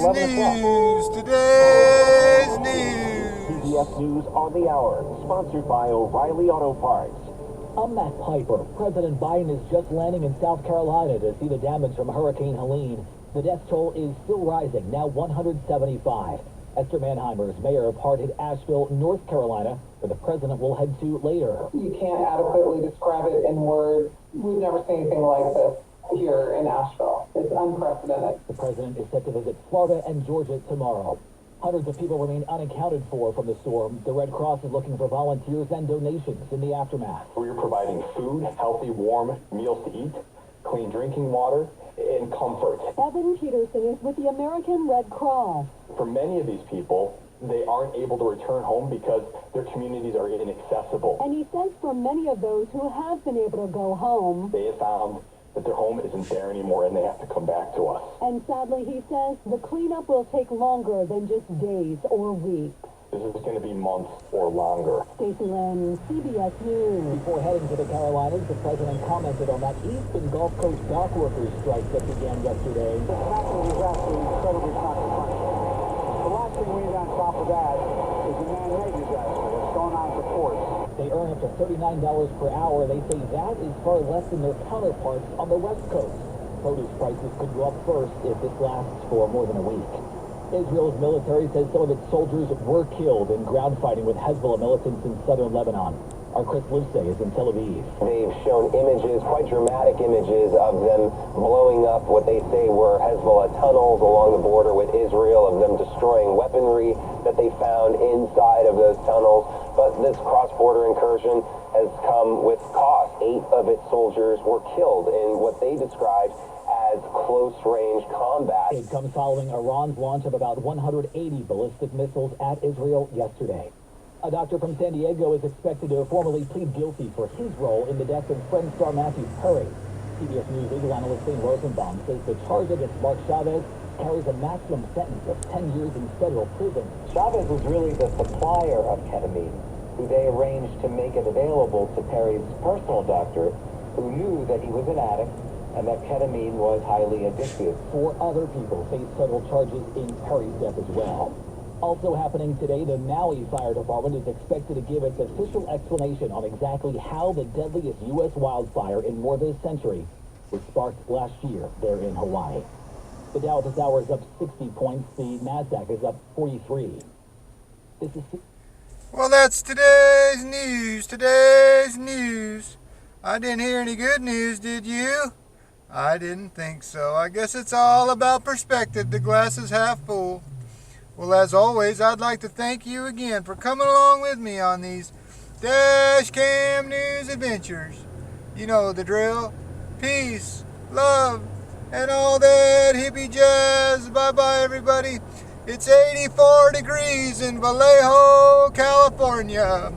11 o'clock. Today's news. CBS News on the Hour, sponsored by O'Reilly Auto Parts. I'm Matt Piper. President Biden is just landing in South Carolina to see the damage from Hurricane Helene. The death toll is still rising, now 175. Esther Mannheimer is mayor of hard-hit Asheville, North Carolina, where the president will head to later. You can't adequately describe it in words. We've never seen anything like this here in Asheville. It's unprecedented. The president is set to visit Florida and Georgia tomorrow. Hundreds of people remain unaccounted for from the storm. The Red Cross is looking for volunteers and donations in the aftermath. We're providing food, healthy, warm meals to eat, clean drinking water, and comfort. Evan Peterson is with the American Red Cross. For many of these people, they aren't able to return home because their communities are inaccessible. And he says for many of those who have been able to go home, They have found that their home isn't there anymore and they have to come back to us. and sadly he says the cleanup will take longer than just days or weeks. This is going to be months or longer. Stacey Lynn, CBS News. Before heading to the Carolinas, the president commented on that Eastern Gulf Coast dock workers strike that began yesterday. The natural disaster is incredibly consequential. The last thing we need on top of that is a man-made disaster that's going on at the ports. They earn up to $39 per hour. They say that is far less than their counterparts on the West Coast. Produce prices could go up first if this lasts for more than a week. Israel's military says some of its soldiers were killed in ground fighting with Hezbollah militants in southern Lebanon. Our Chris Luce is in Tel Aviv. They've shown images, quite dramatic images, of them blowing up what they say were Hezbollah tunnels along the border with Israel, of them destroying weaponry that they found inside of those tunnels. But this cross-border incursion has come with cost. 8 of its soldiers were killed in what they described as close-range combat. It comes following Iran's launch of about 180 ballistic missiles at Israel yesterday. A doctor from San Diego is expected to formally plead guilty for his role in the death of Friends star Matthew Perry. CBS News legal analyst Shane Rosenbaum says the charge against Mark Chavez carries a maximum sentence of 10 years in federal prison. Chavez was really the supplier of ketamine, who they arranged to make it available to Perry's personal doctor, who knew that he was an addict and that ketamine was highly addictive. 4 other people face federal charges in Perry's death as well. Also happening today, the Maui Fire Department is expected to give its official explanation on exactly how the deadliest U.S. wildfire in more than a century was sparked last year there in Hawaii. The Dow at this hour is up 60 points. The NASDAQ is up 43. This is... Well, that's today's news. Today's news. I didn't hear any good news, did you? I didn't think so. I guess it's all about perspective. The glass is half full. Well, as always, I'd like to thank you again for coming along with me on these Dash Cam News adventures. You know the drill. Peace, love, and all that hippie jazz. Bye-bye, everybody. It's 84 degrees in Vallejo, California.